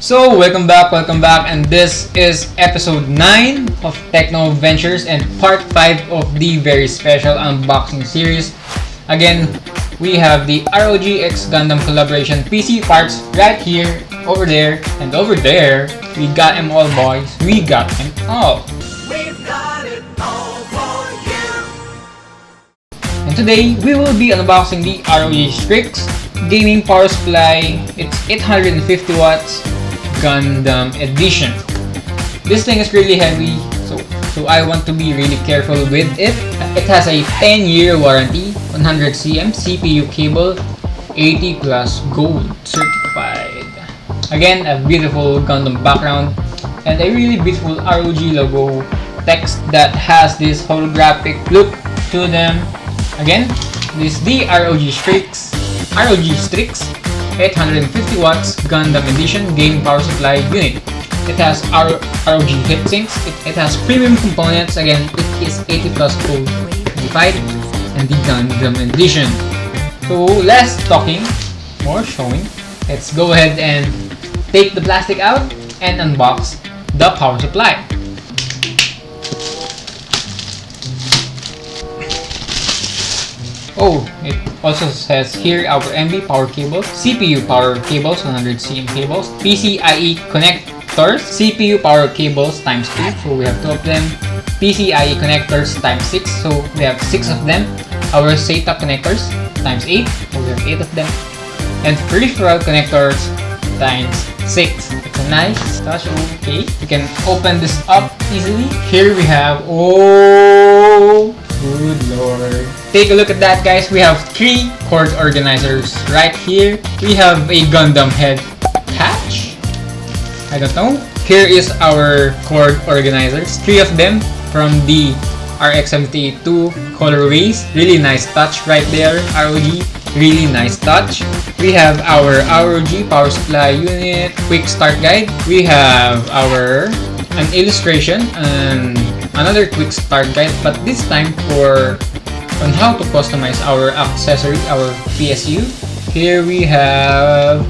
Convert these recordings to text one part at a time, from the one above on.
So welcome back, and this is episode 9 of Technoventures and part 5 of the very special unboxing series. Again, we have the ROG-X-Gundam collaboration PC parts right here, over there, and over there. We got them all, boys. We got them all. We've got it all for you. And today, we will be unboxing the ROG Strix gaming power supply. It's 850 watts Gundam edition. This thing is really heavy, so I want to be really careful with it. It has a 10-year warranty, 100 cm CPU cable, 80 plus gold certified. Again, a beautiful Gundam background and a really beautiful ROG logo text that has this holographic look to them. Again, this is the ROG Strix 850 watts Gundam edition game power supply unit. It has ROG heatsinks. It has premium components. Again, it is 80 plus gold certified and the Gundam edition. So less talking, more showing. Let's go ahead and take the plastic out and unbox the power supply. Oh, it also says here our MB power cables, CPU power cables, 100 cm cables, PCIe connectors, CPU power cables times 2, so we have 2 of them, PCIe connectors times 6, so we have 6 of them, our SATA connectors times 8, so we have 8 of them, and peripheral connectors times 6. It's a nice touch. Okay, you can open this up easily. Here we have, oh good lord, take a look at that, guys. We have 3 cord organizers right here. We have a Gundam head patch, I don't know. Here is our cord organizers, 3 of them from the RX-78-2 colorways. Really nice touch right there, ROG. Really nice touch. We have our ROG power supply unit quick start guide. We have an illustration and another quick start guide, but this time on how to customize our accessory, our PSU. Here we have,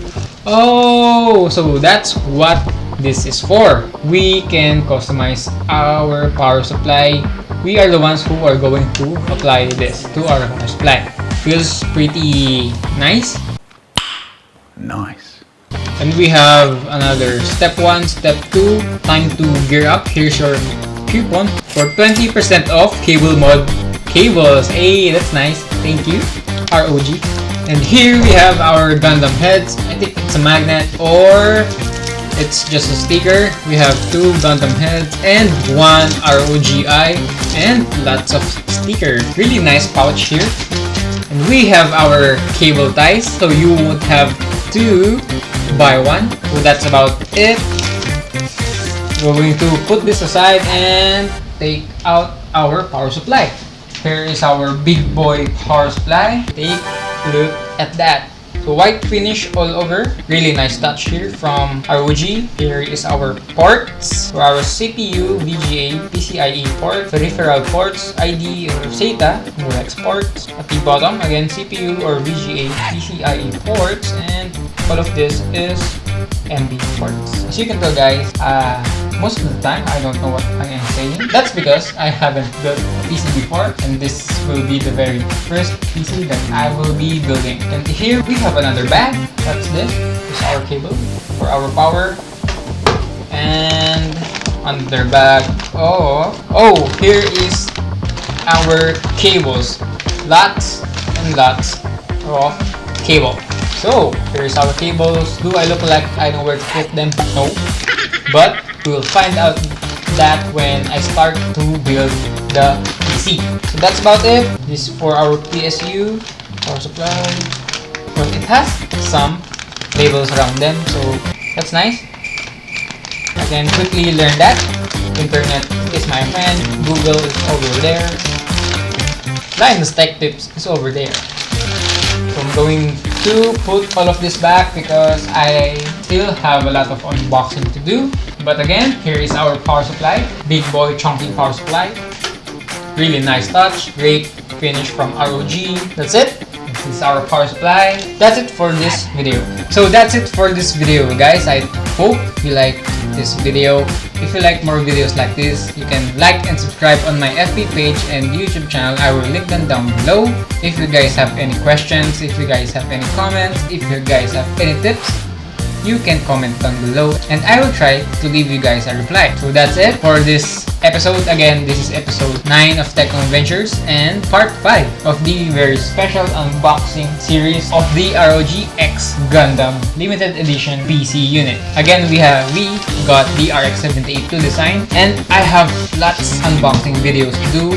oh, so that's what this is for. We can customize our power supply. We are the ones who are going to apply this to our power supply. Feels pretty nice. Nice. And we have another step 1, step 2, time to gear up. Here's your coupon for 20% off cable mod cables. Hey, that's nice. Thank you, ROG. And here we have our Gundam heads. I think it's a magnet or it's just a sticker. We have 2 Gundam heads and 1 ROG eye and lots of stickers. Really nice pouch here. And we have our cable ties, so you would have to buy one. So that's about it. We're going to put this aside and take out our power supply. Here is our big boy power supply. Take a look at that. So white finish all over. Really nice touch here from ROG. Here is our ports for our CPU, VGA, PCIe port, peripheral ports, ID or SATA, Mulex ports. At the bottom, again, CPU or VGA, PCIe ports, and all of this is MB ports. As you can tell, guys, most of the time I don't know what I am saying. That's because I haven't built a PC before, and this will be the very first PC that I will be building. And here we have another bag. That's this. This is our cable for our power. And another bag. Oh, here is our cables. Lots and lots of cable. So, here's our cables. Do I look like I know where to put them? No. But we'll find out that when I start to build the PC. So that's about it. This is for our PSU, power supply. But it has some labels around them, so that's nice. I can quickly learn that. Internet is my friend. Google is over there. Linus Tech Tips is over there. So I'm going to put all of this back because I still have a lot of unboxing to do. But again, here is our power supply. Big boy chunky power supply. Really nice touch. Great finish from ROG. That's it. This is our power supply. That's it for this video. So that's it for this video, guys. I hope you like this video. If you like more videos like this, you can like and subscribe on my FB page and YouTube channel. I will link them down below. If you guys have any questions, if you guys have any comments, if you guys have any tips, you can comment down below and I will try to leave you guys a reply. So that's it for this episode. Again, this is episode 9 of Technoventures and part 5 of the very special unboxing series of the ROG Strix limited edition PC unit. Again, we got the RX-78 design and I have lots unboxing videos to do.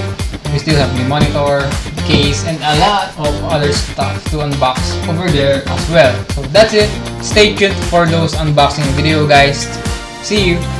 We still have the monitor, case, and a lot of other stuff to unbox over there as well. So that's it. Stay tuned for those unboxing video, guys. See you.